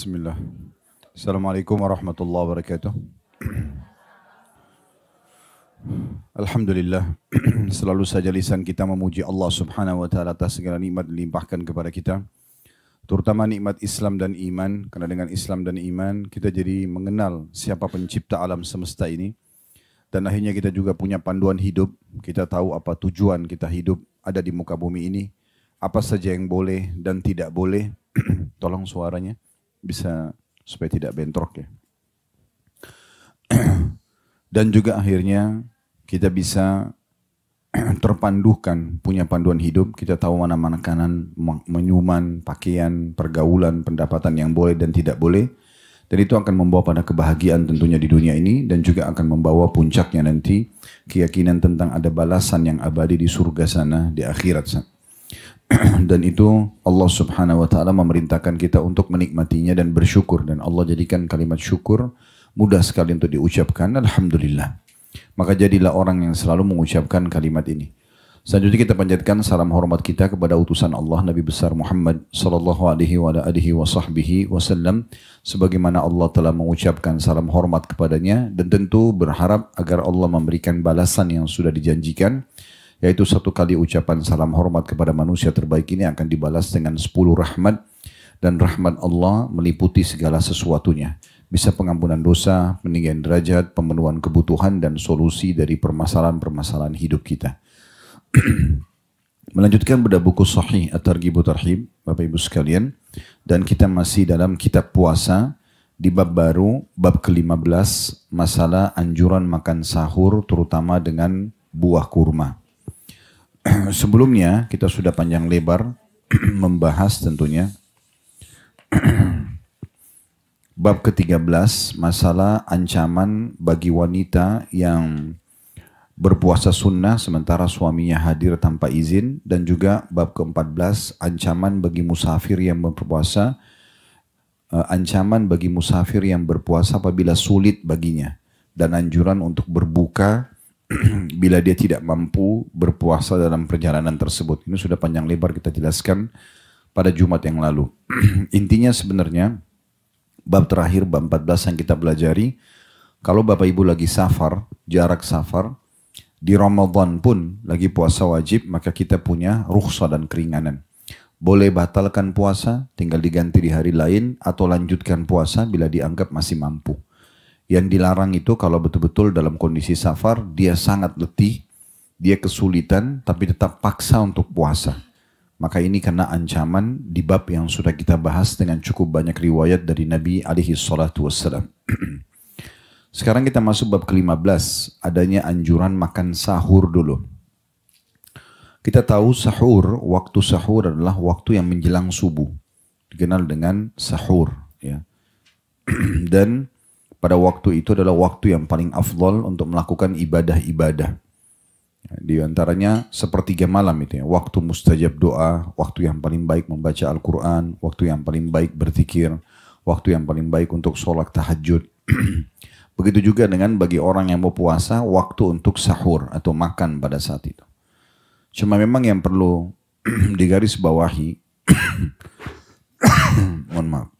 Bismillah. Assalamualaikum warahmatullahi wabarakatuh. Alhamdulillah. Selalu saja lisan kita memuji Allah subhanahu wa ta'ala atas segala nikmat dilimpahkan kepada kita. Terutama nikmat Islam dan iman. Karena dengan Islam dan iman kita jadi mengenal siapa pencipta alam semesta ini. Dan akhirnya kita juga punya panduan hidup. Kita tahu apa tujuan kita hidup ada di muka bumi ini. Apa saja yang boleh dan tidak boleh. Tolong suaranya bisa supaya tidak bentrok ya. Dan juga akhirnya kita bisa terpandukan, punya panduan hidup. Kita tahu mana makanan, minuman, pakaian, pergaulan, pendapatan yang boleh dan tidak boleh. Dan itu akan membawa pada kebahagiaan tentunya di dunia ini. Dan juga akan membawa puncaknya nanti keyakinan tentang ada balasan yang abadi di surga sana, di akhirat sana. Dan itu Allah subhanahu wa ta'ala memerintahkan kita untuk menikmatinya dan bersyukur. Dan Allah jadikan kalimat syukur mudah sekali untuk diucapkan. Alhamdulillah. Maka jadilah orang yang selalu mengucapkan kalimat ini. Selanjutnya kita panjatkan salam hormat kita kepada utusan Allah Nabi besar Muhammad sallallahu alaihi wasallam, sebagaimana Allah telah mengucapkan salam hormat kepadanya, dan tentu berharap agar Allah memberikan balasan yang sudah dijanjikan, yaitu satu kali ucapan salam hormat kepada manusia terbaik ini akan dibalas dengan 10 rahmat, dan rahmat Allah meliputi segala sesuatunya. Bisa pengampunan dosa, peninggian derajat, pemenuhan kebutuhan, dan solusi dari permasalahan-permasalahan hidup kita. Melanjutkan pada buku Sahih At-Targhib wa Tarhib, Bapak Ibu sekalian, dan kita masih dalam kitab puasa di bab baru, bab ke-15, masalah anjuran makan sahur terutama dengan buah kurma. Sebelumnya kita sudah panjang lebar membahas tentunya bab ke-13, masalah ancaman bagi wanita yang berpuasa sunnah sementara suaminya hadir tanpa izin, dan juga bab ke-14, ancaman bagi musafir yang berpuasa, ancaman bagi musafir yang berpuasa apabila sulit baginya, dan anjuran untuk berbuka bila dia tidak mampu berpuasa dalam perjalanan tersebut. Ini sudah panjang lebar kita jelaskan pada Jumat yang lalu. Intinya sebenarnya bab terakhir, bab 14 yang kita pelajari, kalau Bapak Ibu lagi safar, jarak safar, di Ramadan pun lagi puasa wajib, maka kita punya rukhsah dan keringanan. Boleh batalkan puasa, tinggal diganti di hari lain, atau lanjutkan puasa bila dianggap masih mampu. Yang dilarang itu kalau betul-betul dalam kondisi safar, dia sangat letih, dia kesulitan, tapi tetap paksa untuk puasa. Maka ini karena ancaman di bab yang sudah kita bahas dengan cukup banyak riwayat dari Nabi alaihi salatu wassalam. Sekarang kita masuk bab ke-15, adanya anjuran makan sahur dulu. Kita tahu sahur, waktu sahur adalah waktu yang menjelang subuh. Dikenal dengan sahur. Ya. Dan pada waktu itu adalah waktu yang paling afdal untuk melakukan ibadah-ibadah. Di antaranya sepertiga malam itu ya, waktu mustajab doa, waktu yang paling baik membaca Al-Quran, waktu yang paling baik berzikir, waktu yang paling baik untuk sholat tahajud. Begitu juga dengan bagi orang yang mau puasa, waktu untuk sahur atau makan pada saat itu. Cuma memang yang perlu digarisbawahi, mohon maaf,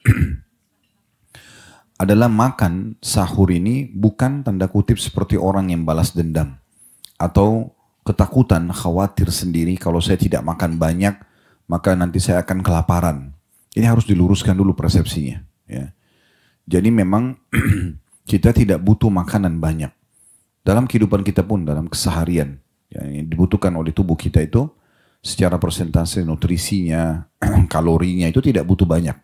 adalah makan sahur ini bukan tanda kutip seperti orang yang balas dendam. Atau ketakutan, khawatir sendiri kalau saya tidak makan banyak, maka nanti saya akan kelaparan. Ini harus diluruskan dulu persepsinya. Ya. Jadi memang kita tidak butuh makanan banyak. Dalam kehidupan kita pun, dalam keseharian, yang dibutuhkan oleh tubuh kita itu, secara persentase nutrisinya, kalorinya itu tidak butuh banyak.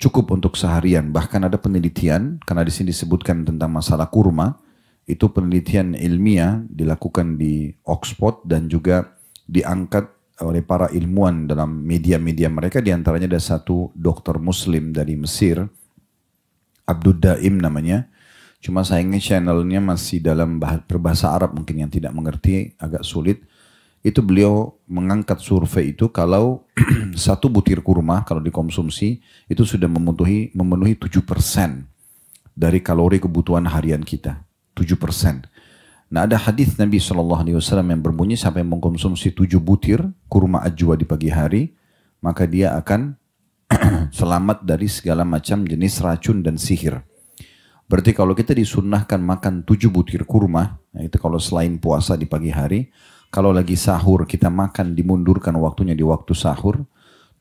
Cukup untuk seharian. Bahkan ada penelitian, karena di sini disebutkan tentang masalah kurma, itu penelitian ilmiah dilakukan di Oxford dan juga diangkat oleh para ilmuwan dalam media-media mereka. Di antaranya ada satu dokter muslim dari Mesir, Abdul Daim namanya. Cuma sayangnya channelnya masih dalam berbahasa Arab, mungkin yang tidak mengerti agak sulit. Itu beliau mengangkat survei itu kalau satu butir kurma kalau dikonsumsi itu sudah memenuhi 7% dari kalori kebutuhan harian kita. 7%. Nah, ada hadis Nabi SAW yang berbunyi sampai mengkonsumsi 7 butir kurma ajwa di pagi hari, maka dia akan Selamat dari segala macam jenis racun dan sihir. Berarti kalau kita disunnahkan makan 7 butir kurma, nah itu kalau selain puasa di pagi hari, kalau lagi sahur kita makan dimundurkan waktunya di waktu sahur,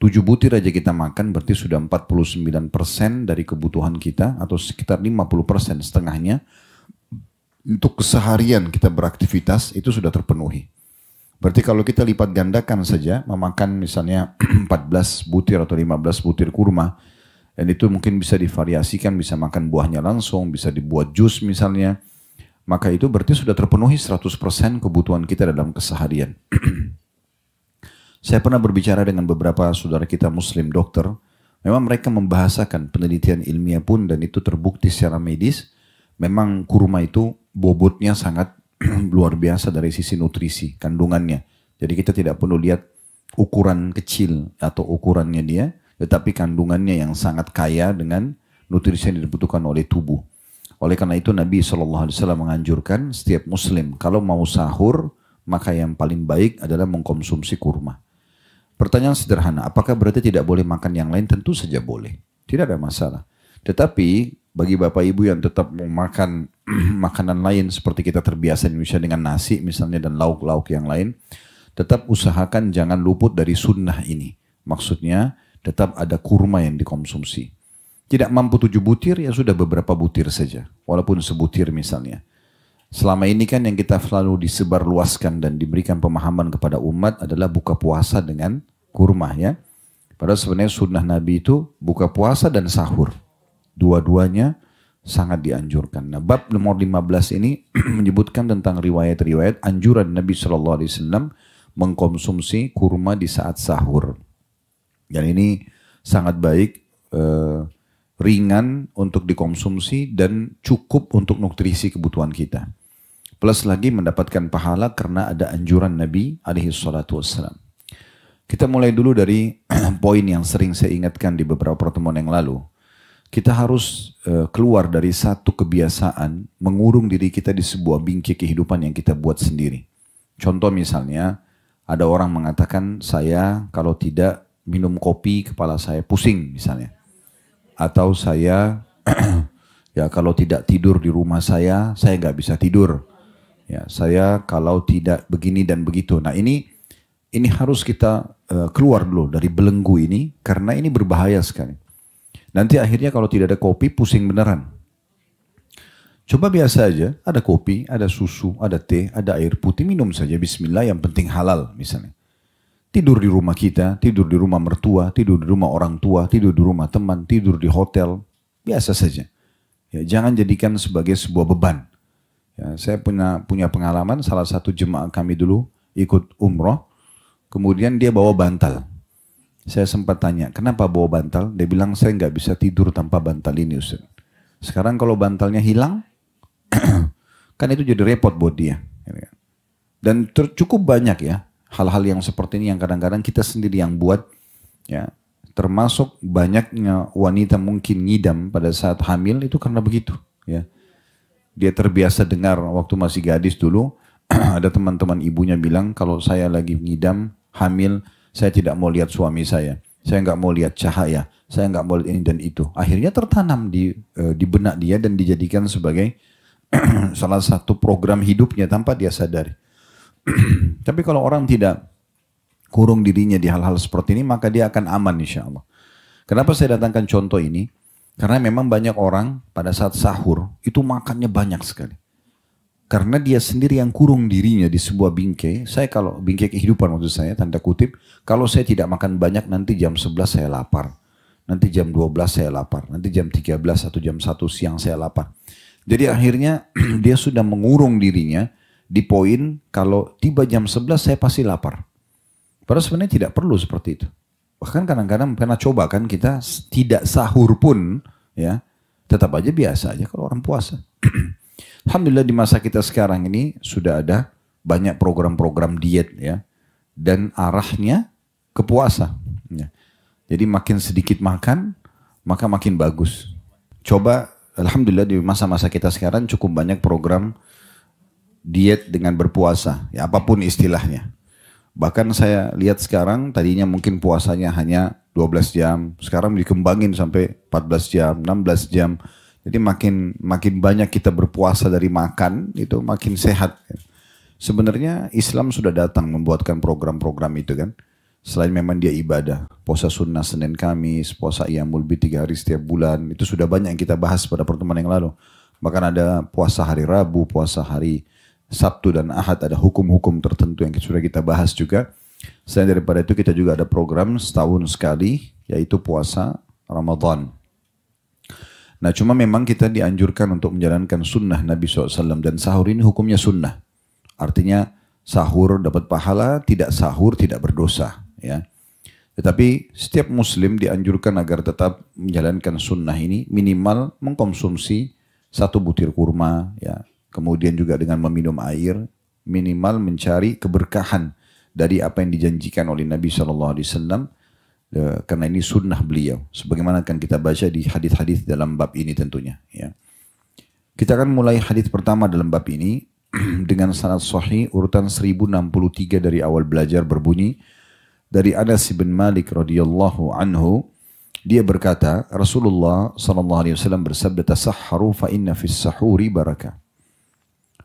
7 butir aja kita makan berarti sudah 49% dari kebutuhan kita atau sekitar 50% setengahnya untuk keseharian kita beraktivitas itu sudah terpenuhi. Berarti kalau kita lipat gandakan saja memakan misalnya 14 butir atau 15 butir kurma, dan itu mungkin bisa divariasikan, bisa makan buahnya langsung, bisa dibuat jus misalnya. Maka itu berarti sudah terpenuhi 100% kebutuhan kita dalam keseharian. Saya pernah berbicara dengan beberapa saudara kita muslim dokter. Memang mereka membahasakan penelitian ilmiah pun dan itu terbukti secara medis. Memang kurma itu bobotnya sangat luar biasa dari sisi nutrisi, kandungannya. Jadi kita tidak perlu lihat ukuran kecil atau ukurannya dia, tetapi kandungannya yang sangat kaya dengan nutrisi yang dibutuhkan oleh tubuh. Oleh karena itu Nabi SAW menganjurkan setiap muslim kalau mau sahur maka yang paling baik adalah mengkonsumsi kurma. Pertanyaan sederhana, apakah berarti tidak boleh makan yang lain? Tentu saja boleh, tidak ada masalah. Tetapi bagi bapak ibu yang tetap mau makan makanan lain seperti kita terbiasa di Indonesia dengan nasi misalnya dan lauk-lauk yang lain, tetap usahakan jangan luput dari sunnah ini. Maksudnya tetap ada kurma yang dikonsumsi. Tidak mampu 7 butir, ya sudah beberapa butir saja. Walaupun sebutir misalnya. Selama ini kan yang kita selalu disebarluaskan dan diberikan pemahaman kepada umat adalah buka puasa dengan kurma ya. Padahal sebenarnya sunnah Nabi itu buka puasa dan sahur. Dua-duanya sangat dianjurkan. Nah, bab nomor 15 ini menyebutkan tentang riwayat-riwayat anjuran Nabi SAW mengkonsumsi kurma di saat sahur. Dan ini sangat baik, ringan untuk dikonsumsi dan cukup untuk nutrisi kebutuhan kita. Plus lagi mendapatkan pahala karena ada anjuran Nabi SAW. Kita mulai dulu dari poin yang sering saya ingatkan di beberapa pertemuan yang lalu. Kita harus keluar dari satu kebiasaan mengurung diri kita di sebuah bingkai kehidupan yang kita buat sendiri. Contoh misalnya, ada orang mengatakan saya kalau tidak minum kopi kepala saya pusing misalnya. Atau saya ya kalau tidak tidur di rumah saya nggak bisa tidur. Ya, saya kalau tidak begini dan begitu. Nah ini harus kita keluar dulu dari belenggu ini karena ini berbahaya sekali. Nanti akhirnya kalau tidak ada kopi pusing beneran. Coba biasa aja, ada kopi, ada susu, ada teh, ada air putih, minum saja bismillah yang penting halal misalnya. Tidur di rumah kita, tidur di rumah mertua, tidur di rumah orang tua, tidur di rumah teman, tidur di hotel. Biasa saja. Ya, jangan jadikan sebagai sebuah beban. Ya, saya punya pengalaman, salah satu jemaah kami dulu ikut umroh, kemudian dia bawa bantal. Saya sempat tanya, kenapa bawa bantal? Dia bilang, saya nggak bisa tidur tanpa bantal ini Ustaz. Sekarang kalau bantalnya hilang, kan itu jadi repot buat dia. Dan cukup banyak ya. Hal-hal yang seperti ini yang kadang-kadang kita sendiri yang buat, ya, termasuk banyaknya wanita mungkin ngidam pada saat hamil itu karena begitu, ya. Dia terbiasa dengar waktu masih gadis dulu, ada teman-teman ibunya bilang kalau saya lagi ngidam, hamil, saya tidak mau lihat suami saya nggak mau lihat cahaya, saya nggak mau lihat ini dan itu. Akhirnya tertanam di benak dia dan dijadikan sebagai salah satu program hidupnya tanpa dia sadari. Tapi kalau orang tidak kurung dirinya di hal-hal seperti ini, maka dia akan aman insya Allah. Kenapa saya datangkan contoh ini? Karena memang banyak orang pada saat sahur itu makannya banyak sekali. Karena dia sendiri yang kurung dirinya di sebuah bingkai. Saya kalau bingkai kehidupan maksud saya, tanda kutip, kalau saya tidak makan banyak nanti jam 11 saya lapar. Nanti jam 12 saya lapar. Nanti jam 13 atau jam 1 siang saya lapar. Jadi akhirnya dia sudah mengurung dirinya di poin kalau tiba jam 11 saya pasti lapar. Padahal sebenarnya tidak perlu seperti itu. Bahkan kadang-kadang pernah coba kan kita tidak sahur pun ya tetap aja biasa aja kalau orang puasa. Alhamdulillah di masa kita sekarang ini sudah ada banyak program-program diet ya dan arahnya ke puasa. Ya. Jadi makin sedikit makan maka makin bagus. Coba alhamdulillah di masa-masa kita sekarang cukup banyak program diet dengan berpuasa, ya apapun istilahnya. Bahkan saya lihat sekarang tadinya mungkin puasanya hanya 12 jam, sekarang dikembangin sampai 14 jam, 16 jam. Jadi makin banyak kita berpuasa dari makan, itu makin sehat. Sebenarnya Islam sudah datang membuatkan program-program itu kan. Selain memang dia ibadah, puasa sunnah Senin Kamis, puasa Iyamul Bid 3 hari setiap bulan, itu sudah banyak yang kita bahas pada pertemuan yang lalu. Bahkan ada puasa hari Rabu, puasa hari Sabtu dan Ahad, ada hukum-hukum tertentu yang sudah kita bahas juga. Selain daripada itu kita juga ada program setahun sekali, yaitu puasa Ramadan. Nah cuma memang kita dianjurkan untuk menjalankan sunnah Nabi SAW, dan sahur ini hukumnya sunnah. Artinya sahur dapat pahala, tidak sahur tidak berdosa. Ya. Tetapi setiap muslim dianjurkan agar tetap menjalankan sunnah ini, minimal mengkonsumsi 1 butir kurma, ya. Kemudian juga dengan meminum air, minimal mencari keberkahan dari apa yang dijanjikan oleh Nabi SAW, karena ini sunnah beliau. Sebagaimana akan kita baca di hadis-hadis dalam bab ini tentunya. Ya. Kita akan mulai hadis pertama dalam bab ini dengan sanad sahih urutan 1063 dari awal belajar berbunyi dari Anas bin Malik radhiyallahu anhu, dia berkata Rasulullah sallallahu alaihi wasallam bersabda, tasahharu fa inna fis sahuri barakah.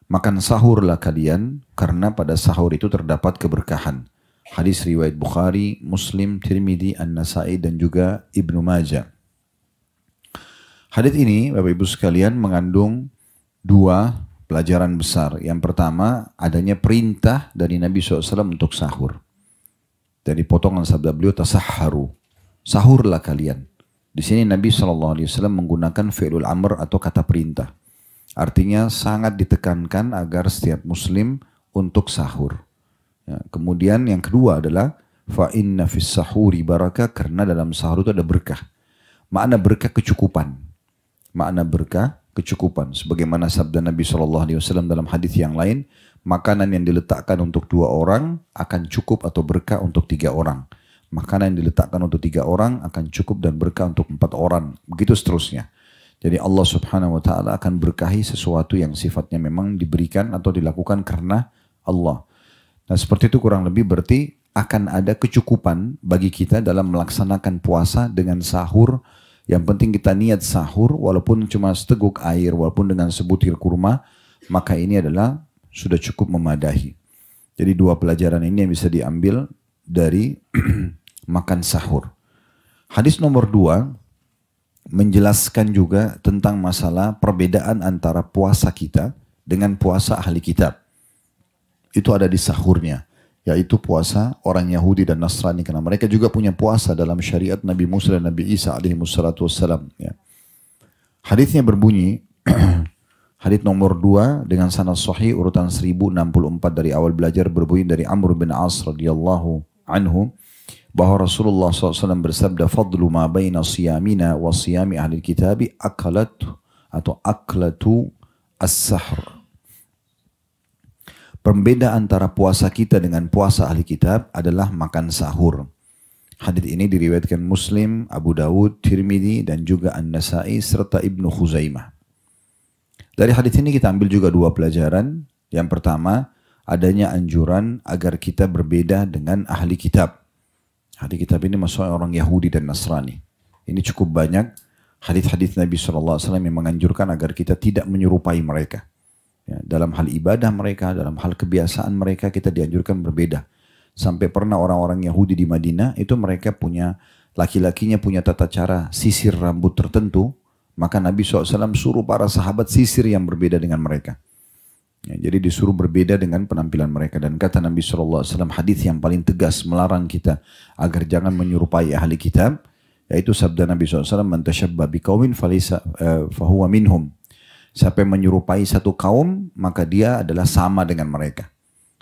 Makan sahurlah kalian karena pada sahur itu terdapat keberkahan. Hadis riwayat Bukhari, Muslim, Tirmidzi, An-Nasai dan juga Ibnu Majah. Hadis ini Bapak Ibu sekalian mengandung 2 pelajaran besar. Yang pertama, adanya perintah dari Nabi SAW untuk sahur. Dari potongan sabda beliau, tasahharu, sahurlah kalian. Di sini Nabi SAW menggunakan fi'lul amr atau kata perintah. Artinya sangat ditekankan agar setiap muslim untuk sahur. Ya, kemudian yang kedua adalah fa inna fis sahuri barakah, karena dalam sahur itu ada berkah. Makna berkah kecukupan. Makna berkah kecukupan. Sebagaimana sabda Nabi SAW dalam hadis yang lain, makanan yang diletakkan untuk 2 orang akan cukup atau berkah untuk 3 orang. Makanan yang diletakkan untuk 3 orang akan cukup dan berkah untuk 4 orang. Begitu seterusnya. Jadi Allah Subhanahu wa taala akan berkahi sesuatu yang sifatnya memang diberikan atau dilakukan karena Allah. Nah, seperti itu kurang lebih berarti akan ada kecukupan bagi kita dalam melaksanakan puasa dengan sahur. Yang penting kita niat sahur walaupun cuma seteguk air, walaupun dengan sebutir kurma, maka ini adalah sudah cukup memadahi. Jadi 2 pelajaran ini yang bisa diambil dari makan sahur. Hadis nomor 2 menjelaskan juga tentang masalah perbedaan antara puasa kita dengan puasa ahli kitab. Itu ada di sahurnya, yaitu puasa orang Yahudi dan Nasrani, karena mereka juga punya puasa dalam syariat Nabi Musa dan Nabi Isa alaihi wassalatu wassalam. Ya. Hadisnya berbunyi, hadis nomor 2 dengan sanad sahih urutan 1064 dari awal belajar berbunyi dari Amr bin As radhiyallahu anhu, bahwa Rasulullah SAW bersabda, fadlu ma baina siyamina wa siyami ahli kitabi akalatu atau aklatu as-sahr. Pembeda antara puasa kita dengan puasa ahli kitab adalah makan sahur. Hadis ini diriwayatkan Muslim, Abu Dawud, Tirmidzi dan juga An-Nasai serta Ibnu Khuzaimah. Dari hadis ini kita ambil juga 2 pelajaran. Yang pertama, adanya anjuran agar kita berbeda dengan ahli kitab. Ahli kitab ini maksudnya orang Yahudi dan Nasrani. Ini cukup banyak hadis-hadis Nabi SAW yang menganjurkan agar kita tidak menyerupai mereka. Ya, dalam hal ibadah mereka, dalam hal kebiasaan mereka, kita dianjurkan berbeda. Sampai pernah orang-orang Yahudi di Madinah, itu mereka punya, laki-lakinya punya tata cara sisir rambut tertentu, maka Nabi SAW suruh para sahabat sisir yang berbeda dengan mereka. Ya, jadi disuruh berbeda dengan penampilan mereka. Dan kata Nabi SAW, hadis yang paling tegas melarang kita agar jangan menyerupai ahli kitab, yaitu sabda Nabi SAW, man tashabba biqaumin fahuwa minhum. Siapa yang menyerupai satu kaum, maka dia adalah sama dengan mereka.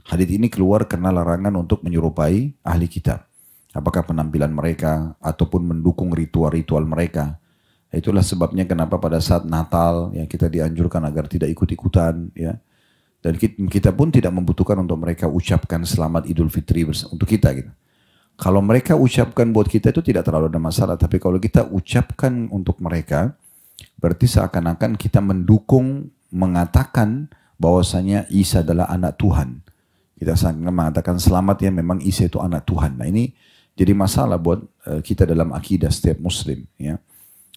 Hadis ini keluar karena larangan untuk menyerupai ahli kitab. Apakah penampilan mereka ataupun mendukung ritual-ritual mereka. Itulah sebabnya kenapa pada saat Natal ya, kita dianjurkan agar tidak ikut-ikutan. Ya. Dan kita pun tidak membutuhkan untuk mereka ucapkan selamat Idul Fitri untuk kita. Gitu. Kalau mereka ucapkan buat kita itu tidak terlalu ada masalah. Tapi kalau kita ucapkan untuk mereka, berarti seakan-akan kita mendukung, mengatakan bahwasanya Isa adalah anak Tuhan. Kita mengatakan selamat ya, memang Isa itu anak Tuhan. Nah ini jadi masalah buat kita dalam akidah setiap muslim. Ya.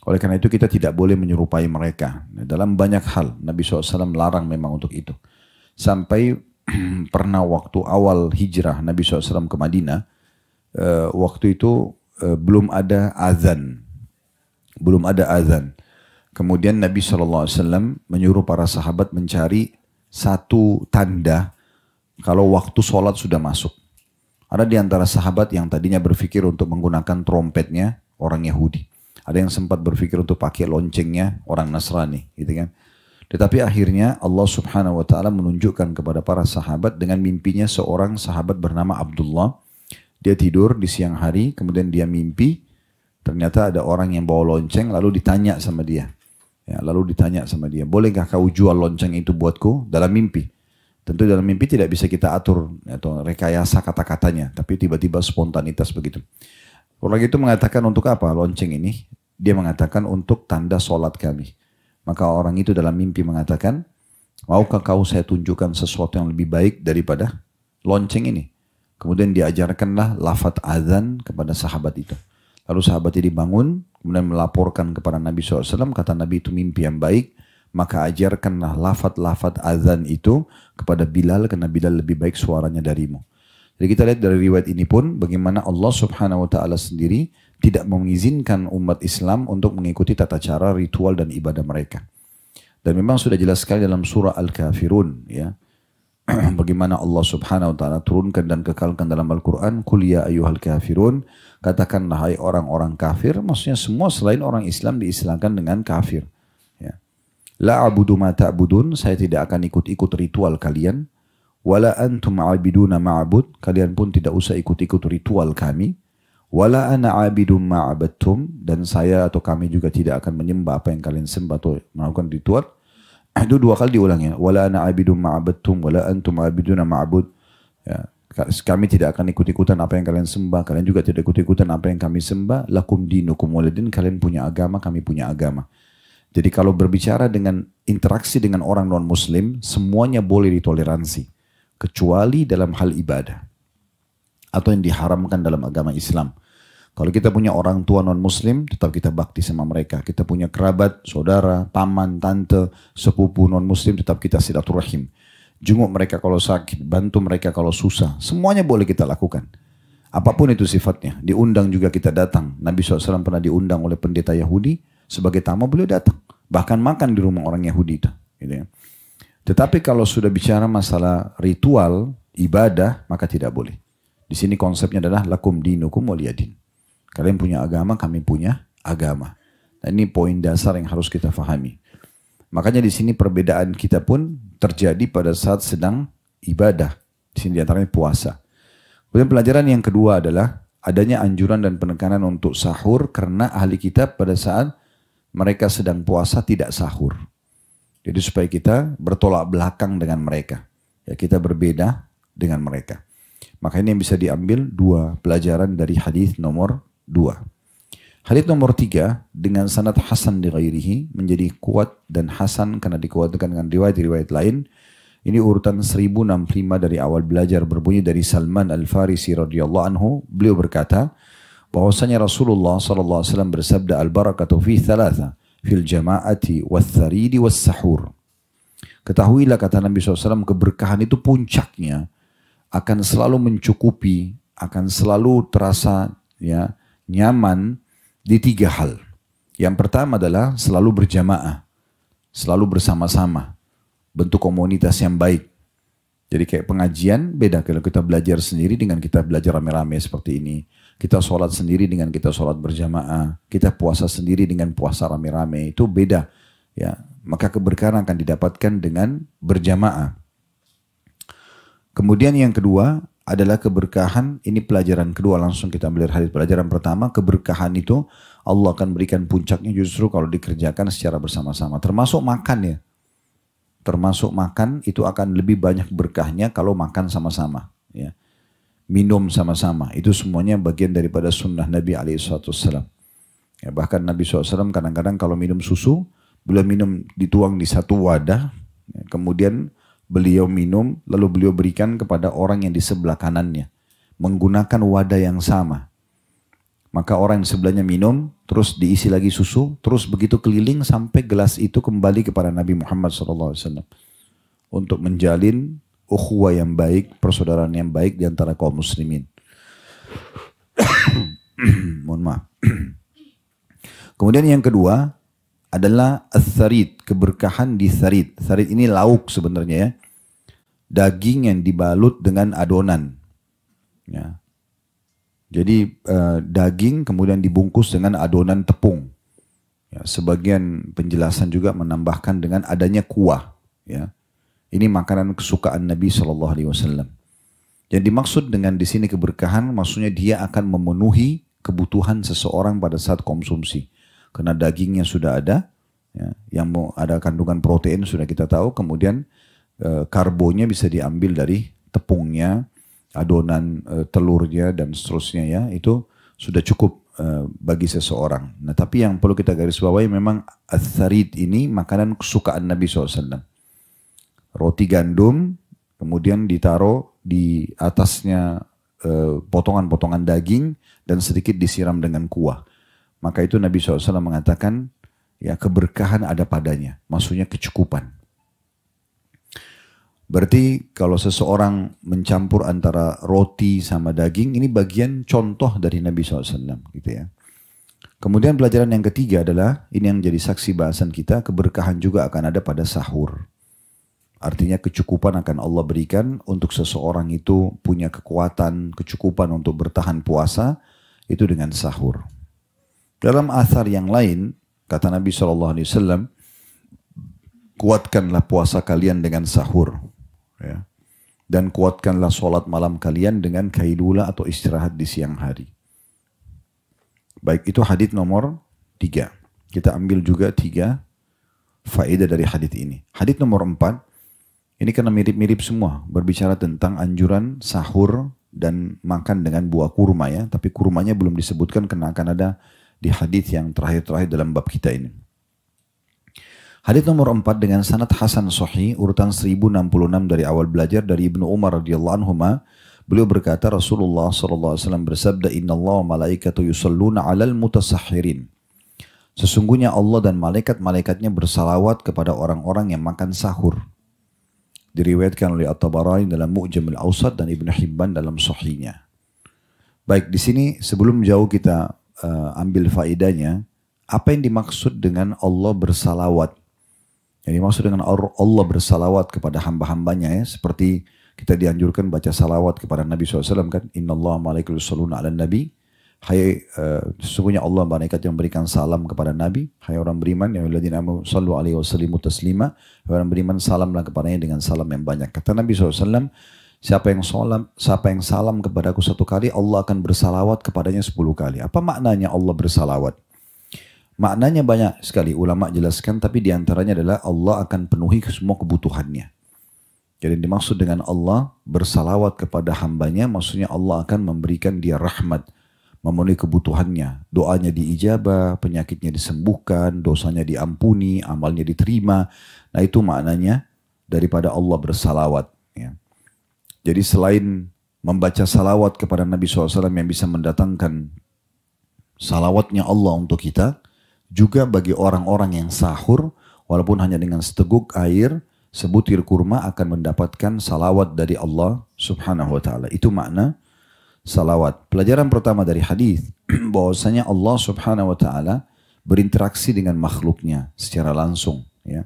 Oleh karena itu kita tidak boleh menyerupai mereka. Dalam banyak hal Nabi SAW larang memang untuk itu. Sampai pernah waktu awal hijrah Nabi SAW ke Madinah, waktu itu belum ada azan. Belum ada azan. Kemudian Nabi SAW menyuruh para sahabat mencari satu tanda kalau waktu sholat sudah masuk. Ada di antara sahabat yang tadinya berpikir untuk menggunakan trompetnya orang Yahudi. Ada yang sempat berpikir untuk pakai loncengnya orang Nasrani, gitu kan. Tetapi akhirnya Allah Subhanahu wa taala menunjukkan kepada para sahabat dengan mimpinya seorang sahabat bernama Abdullah. Dia tidur di siang hari, kemudian dia mimpi, ternyata ada orang yang bawa lonceng, lalu ditanya sama dia. Ya, lalu ditanya sama dia, bolehkah kau jual lonceng itu buatku? Dalam mimpi. Tentu dalam mimpi tidak bisa kita atur atau rekayasa kata-katanya, tapi tiba-tiba spontanitas begitu. Orang itu mengatakan untuk apa lonceng ini? Dia mengatakan untuk tanda solat kami. Maka orang itu dalam mimpi mengatakan, maukah kau saya tunjukkan sesuatu yang lebih baik daripada lonceng ini? Kemudian diajarkanlah lafaz azan kepada sahabat itu. Lalu sahabat ini bangun, kemudian melaporkan kepada Nabi SAW, kata Nabi itu mimpi yang baik, maka ajarkanlah lafaz-lafaz azan itu kepada Bilal, karena Bilal lebih baik suaranya darimu. Jadi kita lihat dari riwayat ini pun, bagaimana Allah Subhanahu Wa Taala sendiri tidak mengizinkan umat Islam untuk mengikuti tata cara ritual dan ibadah mereka. Dan memang sudah jelas sekali dalam surah Al-Kafirun, ya. Bagaimana Allah Subhanahu Wa Taala turunkan dan kekalkan dalam Al-Quran, Qul ya ayyuhal kafirun, katakanlah hai orang-orang kafir, maksudnya semua selain orang Islam diistilahkan dengan kafir. Ya. La a'budu ma ta'budun, saya tidak akan ikut-ikut ritual kalian. Wala antum a'abiduna ma'abud, kalian pun tidak usah ikut-ikut ritual kami. Wala ana a'abidum ma'abadtum, dan saya atau kami juga tidak akan menyembah apa yang kalian sembah atau melakukan ritual. Itu 2 kali diulangnya. Wala ana a'abidum ma'abadtum, wala antum a'abiduna ma'abud. Ya. Kami tidak akan ikut-ikutan apa yang kalian sembah, kalian juga tidak ikut-ikutan apa yang kami sembah. Lakum dinukum walidin, kalian punya agama, kami punya agama. Jadi kalau berbicara dengan interaksi dengan orang non-muslim, semuanya boleh ditoleransi. Kecuali dalam hal ibadah. Atau yang diharamkan dalam agama Islam. Kalau kita punya orang tua non-muslim, tetap kita bakti sama mereka. Kita punya kerabat, saudara, paman, tante, sepupu non-muslim, tetap kita silaturahim. Jenguk mereka kalau sakit, bantu mereka kalau susah. Semuanya boleh kita lakukan. Apapun itu sifatnya. Diundang juga kita datang. Nabi SAW pernah diundang oleh pendeta Yahudi. Sebagai tamu beliau datang. Bahkan makan di rumah orang Yahudi itu. Gitu ya. Tetapi kalau sudah bicara masalah ritual, ibadah, maka tidak boleh. Di sini konsepnya adalah lakum dinukum waliyadin. Kalian punya agama, kami punya agama. Nah, ini poin dasar yang harus kita fahami. Makanya di sini perbedaan kita pun terjadi pada saat sedang ibadah. Di sini diantaranya puasa. Kemudian pelajaran yang kedua adalah adanya anjuran dan penekanan untuk sahur karena ahli kitab pada saat mereka sedang puasa tidak sahur. Jadi supaya kita bertolak belakang dengan mereka. Ya, kita berbeda dengan mereka. Maka ini yang bisa diambil 2 pelajaran dari hadis nomor 2. Hadis nomor 3 dengan sanad hasan di ghairihi menjadi kuat dan hasan karena dikuatkan dengan riwayat-riwayat lain. Ini urutan 1065 dari awal belajar berbunyi dari Salman Al-Farisi radhiyallahu anhu. Beliau berkata bahwasanya Rasulullah sallallahu alaihi wasallam bersabda al-barakatu fi thalatha fil jama'ati wath-tharidi was-sahur. Ketahuilah kata Nabi SAW keberkahan itu puncaknya akan selalu mencukupi, akan selalu terasa ya nyaman di 3 hal. Yang pertama adalah selalu berjamaah, selalu bersama-sama, bentuk komunitas yang baik. Jadi kayak pengajian beda kalau kita belajar sendiri dengan kita belajar rame-rame seperti ini. Kita sholat sendiri dengan kita sholat berjamaah. Kita puasa sendiri dengan puasa rame-rame. Itu beda. Ya, maka keberkahan akan didapatkan dengan berjamaah. Kemudian yang kedua adalah keberkahan. Ini pelajaran kedua, langsung kita melihat hadis pelajaran pertama. Keberkahan itu Allah akan berikan puncaknya justru kalau dikerjakan secara bersama-sama. Termasuk makan ya. Termasuk makan itu akan lebih banyak berkahnya kalau makan sama-sama. Ya. Minum sama-sama. Itu semuanya bagian daripada sunnah Nabi SAW. Ya, bahkan Nabi SAW kadang-kadang kalau minum susu, beliau minum dituang di satu wadah. Ya, kemudian beliau minum, lalu beliau berikan kepada orang yang di sebelah kanannya. Menggunakan wadah yang sama. Maka orang yang sebelahnya minum, terus diisi lagi susu, terus begitu keliling sampai gelas itu kembali kepada Nabi Muhammad SAW. Untuk menjalin ukhuwah yang baik, persaudaraan yang baik di antara kaum muslimin. Mohon maaf. Kemudian yang kedua adalah ats-tsarid, keberkahan di tsarid. Tsarid ini lauk sebenarnya ya. Daging yang dibalut dengan adonan. Ya. Jadi daging kemudian dibungkus dengan adonan tepung. Ya, sebagian penjelasan juga menambahkan dengan adanya kuah. Ya. Ini makanan kesukaan Nabi SAW. Yang dimaksud dengan di sini keberkahan, maksudnya dia akan memenuhi kebutuhan seseorang pada saat konsumsi. Karena dagingnya sudah ada, ya, yang mau ada kandungan protein sudah kita tahu, kemudian karbonya bisa diambil dari tepungnya, adonan telurnya dan seterusnya ya, itu sudah cukup bagi seseorang. Nah tapi yang perlu kita garis bawahi memang ats-tsarid ini makanan kesukaan Nabi SAW. Roti gandum, kemudian ditaruh di atasnya potongan-potongan daging dan sedikit disiram dengan kuah. Maka itu Nabi SAW mengatakan, ya keberkahan ada padanya. Maksudnya kecukupan. Berarti kalau seseorang mencampur antara roti sama daging, ini bagian contoh dari Nabi SAW. Gitu ya. Kemudian pelajaran yang ketiga adalah, ini yang jadi saksi bahasan kita, keberkahan juga akan ada pada sahur. Artinya kecukupan akan Allah berikan untuk seseorang itu punya kekuatan, kecukupan untuk bertahan puasa, itu dengan sahur. Dalam athar yang lain, kata Nabi SAW, kuatkanlah puasa kalian dengan sahur. Ya. Dan kuatkanlah sholat malam kalian dengan kailula atau istirahat di siang hari. Baik, itu hadits nomor 3. Kita ambil juga 3 faedah dari hadits ini. Hadits nomor 4, ini karena mirip-mirip semua, berbicara tentang anjuran sahur dan makan dengan buah kurma ya. Tapi kurmanya belum disebutkan karena akan ada di hadits yang terakhir-terakhir dalam bab kita ini. Hadits nomor 4 dengan sanad hasan sahih, urutan 1066 dari awal belajar dari Ibnu Umar radhiyallahu anhuma. Beliau berkata, Rasulullah SAW bersabda, Inna Allah wa malaikatu yusalluna alal mutasahhirin. Sesungguhnya Allah dan malaikat-malaikatnya bersalawat kepada orang-orang yang makan sahur. Diriwayatkan oleh At-Tabarani dalam Mu'jam al-Awsat dan Ibnu Hibban dalam Sahihnya. Baik, di sini sebelum jauh kita ambil faedahnya, apa yang dimaksud dengan Allah bersalawat? Yang dimaksud dengan Allah bersalawat kepada hamba-hambanya ya, seperti kita dianjurkan baca salawat kepada Nabi SAW kan, Inna Allah malaikatu yusholluna ala nabi. Hai, sesungguhnya Allah malaikat yang memberikan salam kepada Nabi. Hai orang beriman, ya alladzina amanu sallu alaihi wasallimu taslima. Hai orang beriman, salamlah kepadanya dengan salam yang banyak. Kata Nabi SAW, siapa yang salam kepadaku 1 kali, Allah akan bersalawat kepadanya 10 kali. Apa maknanya Allah bersalawat? Maknanya banyak sekali ulama jelaskan, tapi diantaranya adalah Allah akan penuhi semua kebutuhannya. Jadi dimaksud dengan Allah bersalawat kepada hambanya, maksudnya Allah akan memberikan dia rahmat, memenuhi kebutuhannya, doanya diijabah, penyakitnya disembuhkan, dosanya diampuni, amalnya diterima. Nah itu maknanya daripada Allah bersalawat. Ya. Jadi selain membaca salawat kepada Nabi SAW yang bisa mendatangkan salawatnya Allah untuk kita, juga bagi orang-orang yang sahur, walaupun hanya dengan seteguk air, sebutir kurma akan mendapatkan salawat dari Allah Subhanahu wa ta'ala. Itu makna salawat. Pelajaran pertama dari hadis bahwasanya Allah Subhanahu wa ta'ala berinteraksi dengan makhluknya secara langsung. Ya.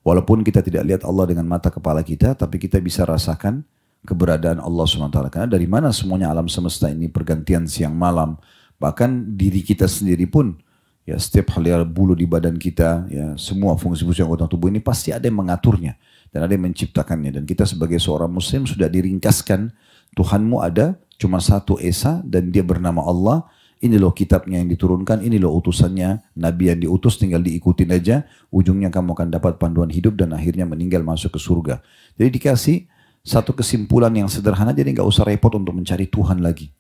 Walaupun kita tidak lihat Allah dengan mata kepala kita, tapi kita bisa rasakan keberadaan Allah Subhanahu wa ta'ala. Karena dari mana semuanya alam semesta ini pergantian siang malam. Bahkan diri kita sendiri pun, ya setiap helai bulu di badan kita, ya semua fungsi-fungsi anggota tubuh ini pasti ada yang mengaturnya dan ada yang menciptakannya. Dan kita sebagai seorang muslim sudah diringkaskan, Tuhanmu ada cuma satu esa dan dia bernama Allah. Ini loh kitabnya yang diturunkan, ini loh utusannya, nabi yang diutus, tinggal diikutin aja, ujungnya kamu akan dapat panduan hidup dan akhirnya meninggal masuk ke surga. Jadi dikasih satu kesimpulan yang sederhana, jadi nggak usah repot untuk mencari Tuhan lagi.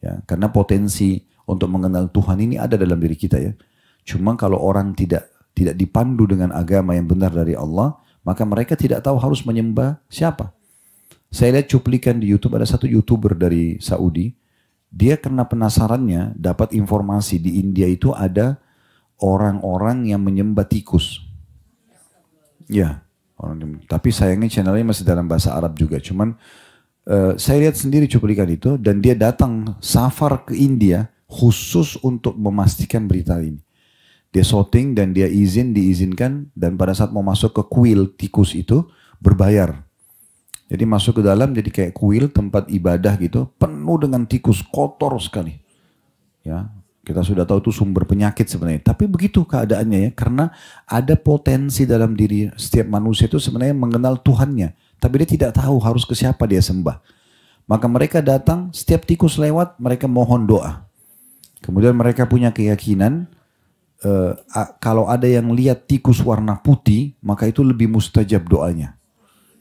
Ya, karena potensi untuk mengenal Tuhan ini ada dalam diri kita ya. Cuma kalau orang tidak dipandu dengan agama yang benar dari Allah, Maka mereka tidak tahu harus menyembah siapa. Saya lihat cuplikan di YouTube, ada satu YouTuber dari Saudi. Dia karena penasarannya dapat informasi di India itu ada orang-orang yang menyembah tikus. Ya, tapi sayangnya channelnya masih dalam bahasa Arab juga. Cuman saya lihat sendiri cuplikan itu dan dia datang safar ke India khusus untuk memastikan berita ini. Dia shooting dan dia diizinkan dan pada saat mau masuk ke kuil tikus itu berbayar. Jadi masuk ke dalam jadi kayak kuil tempat ibadah gitu, penuh dengan tikus, kotor sekali. Ya, kita sudah tahu itu sumber penyakit sebenarnya. Tapi begitu keadaannya ya, karena ada potensi dalam diri setiap manusia itu sebenarnya mengenal Tuhannya. Tapi dia tidak tahu harus ke siapa dia sembah. Maka mereka datang, setiap tikus lewat, mereka mohon doa. Kemudian mereka punya keyakinan, kalau ada yang lihat tikus warna putih, maka itu lebih mustajab doanya.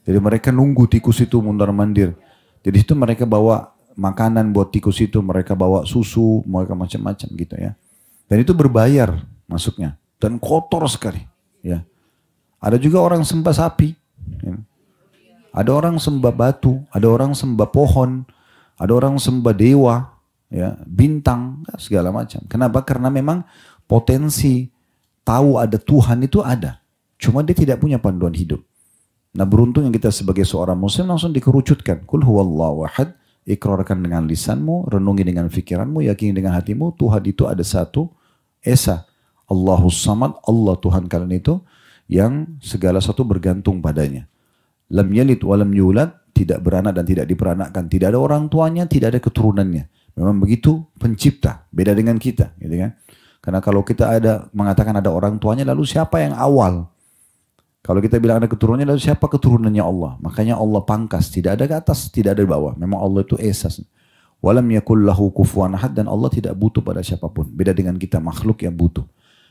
Jadi mereka nunggu tikus itu mundar-mandir. Jadi itu mereka bawa makanan buat tikus itu, mereka bawa susu, mereka macam-macam gitu ya. Dan itu berbayar masuknya. Dan kotor sekali. Ya. Ada juga orang sembah sapi. Ya. Ada orang sembah batu, ada orang sembah pohon, ada orang sembah dewa, ya, bintang, segala macam. Kenapa? Karena memang potensi tahu ada Tuhan itu ada. Cuma dia tidak punya panduan hidup. Nah beruntungnya kita sebagai seorang muslim langsung dikerucutkan. Kul huwallahu ahad, ikrarkan dengan lisanmu, renungi dengan fikiranmu, yakini dengan hatimu, Tuhan itu ada satu, esa. Allahus samad, Allah Tuhan kalian itu, yang segala sesuatu bergantung padanya. Lam yalid wa lam yulad, tidak beranak dan tidak diperanakkan. Tidak ada orang tuanya, tidak ada keturunannya. Memang begitu pencipta, beda dengan kita. Gitu kan? Karena kalau kita ada mengatakan ada orang tuanya, lalu siapa yang awal? Kalau kita bilang ada keturunannya, lalu siapa keturunannya Allah? Makanya Allah pangkas, tidak ada ke atas, tidak ada di bawah. Memang Allah itu esas. Walam yakul lahu kufuwan ahad, dan Allah tidak butuh pada siapapun. Beda dengan kita makhluk yang butuh.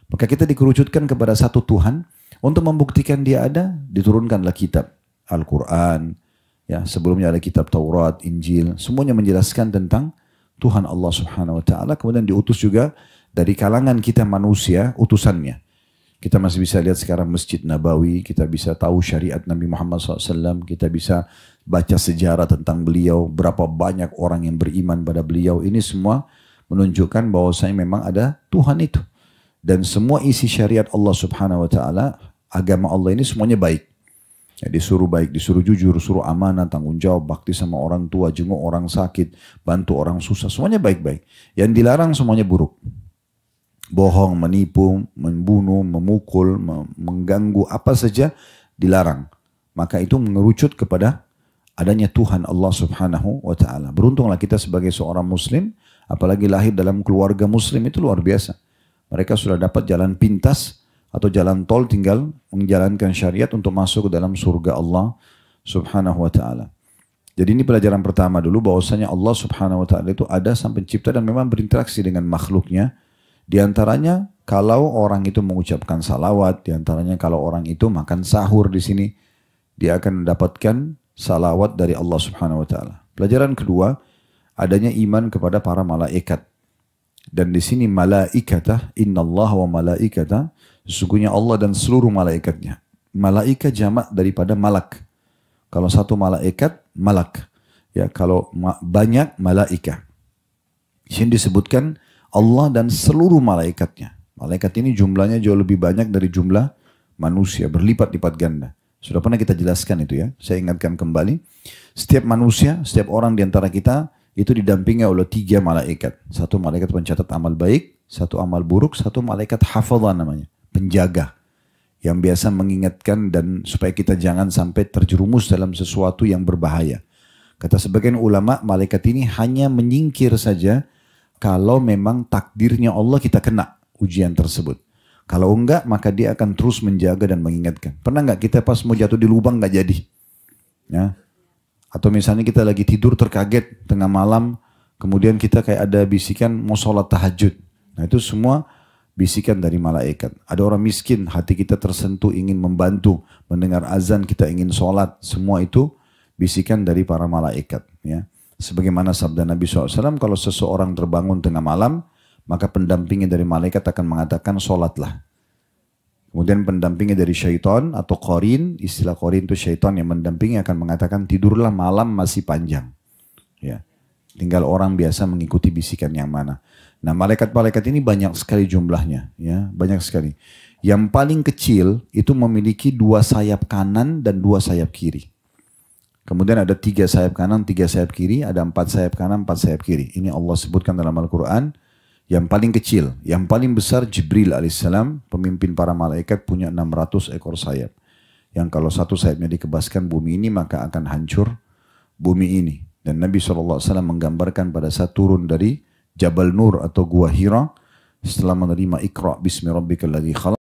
Maka kita dikerucutkan kepada satu Tuhan. Untuk membuktikan dia ada, diturunkanlah kitab Al-Quran. Ya, sebelumnya ada kitab Taurat, Injil. Semuanya menjelaskan tentang Tuhan Allah Subhanahu Wa Taala. Kemudian diutus juga dari kalangan kita manusia, utusannya. Kita masih bisa lihat sekarang Masjid Nabawi, kita bisa tahu syariat Nabi Muhammad SAW, kita bisa baca sejarah tentang beliau, berapa banyak orang yang beriman pada beliau. Ini semua menunjukkan bahwasanya memang ada Tuhan itu. Dan semua isi syariat Allah Subhanahu Wa Taala, agama Allah ini semuanya baik. Ya, disuruh baik, disuruh jujur, suruh amanah, tanggung jawab, bakti sama orang tua, jenguk orang sakit, bantu orang susah, semuanya baik-baik. Yang dilarang semuanya buruk. Bohong, menipu, membunuh, memukul, mengganggu, apa saja dilarang. Maka itu mengerucut kepada adanya Tuhan Allah Subhanahu Wa Taala. Beruntunglah kita sebagai seorang muslim, apalagi lahir dalam keluarga muslim, itu luar biasa. Mereka sudah dapat jalan pintas atau jalan tol, tinggal menjalankan syariat untuk masuk ke dalam surga Allah Subhanahu Wa Taala. Jadi ini pelajaran pertama dulu, bahwasanya Allah Subhanahu Wa Taala itu ada sang pencipta dan memang berinteraksi dengan makhluknya. Di antaranya kalau orang itu mengucapkan salawat, di antaranya kalau orang itu makan sahur di sini, dia akan mendapatkan salawat dari Allah Subhanahu Wa Taala. Pelajaran kedua, adanya iman kepada para malaikat. Dan di sini malaikatah, innallaha wa malaikatah, sesungguhnya Allah dan seluruh malaikatnya. Malaikat jamak daripada malak. Kalau satu malaikat, malak. Ya, kalau banyak, malaikah. Di sini disebutkan Allah dan seluruh malaikatnya. Malaikat ini jumlahnya jauh lebih banyak dari jumlah manusia, berlipat-lipat ganda. Sudah pernah kita jelaskan itu ya. Saya ingatkan kembali. Setiap manusia, setiap orang di antara kita itu didampingi oleh 3 malaikat. Satu malaikat pencatat amal baik, satu amal buruk, satu malaikat hafadhah namanya, penjaga. Yang biasa mengingatkan dan supaya kita jangan sampai terjerumus dalam sesuatu yang berbahaya. Kata sebagian ulama, malaikat ini hanya menyingkir saja kalau memang takdirnya Allah kita kena ujian tersebut. Kalau enggak, maka dia akan terus menjaga dan mengingatkan. Pernah enggak kita pas mau jatuh di lubang enggak jadi? Ya. Atau misalnya kita lagi tidur terkaget tengah malam, kemudian kita kayak ada bisikan mau sholat tahajud. Nah itu semua bisikan dari malaikat. Ada orang miskin, hati kita tersentuh ingin membantu, mendengar azan kita ingin sholat. Semua itu bisikan dari para malaikat. Ya. Sebagaimana sabda Nabi SAW, kalau seseorang terbangun tengah malam, maka pendampingnya dari malaikat akan mengatakan sholatlah. Kemudian pendampingnya dari syaitan atau qarin, istilah qarin itu syaitan yang mendampingi akan mengatakan tidurlah malam masih panjang. Ya. Tinggal orang biasa mengikuti bisikan yang mana. Nah, malaikat-malaikat ini banyak sekali jumlahnya, ya, banyak sekali. Yang paling kecil itu memiliki 2 sayap kanan dan 2 sayap kiri. Kemudian ada 3 sayap kanan, 3 sayap kiri, ada 4 sayap kanan, 4 sayap kiri. Ini Allah sebutkan dalam Al-Quran. Yang paling kecil, yang paling besar Jibril alaihissalam, pemimpin para malaikat, punya 600 ekor sayap. Yang kalau satu sayapnya dikebaskan bumi ini, maka akan hancur bumi ini. Dan Nabi SAW menggambarkan pada saat turun dari Jabal Nur atau Gua Hira, setelah menerima Iqra' bismi rabbikal ladzi khalaq,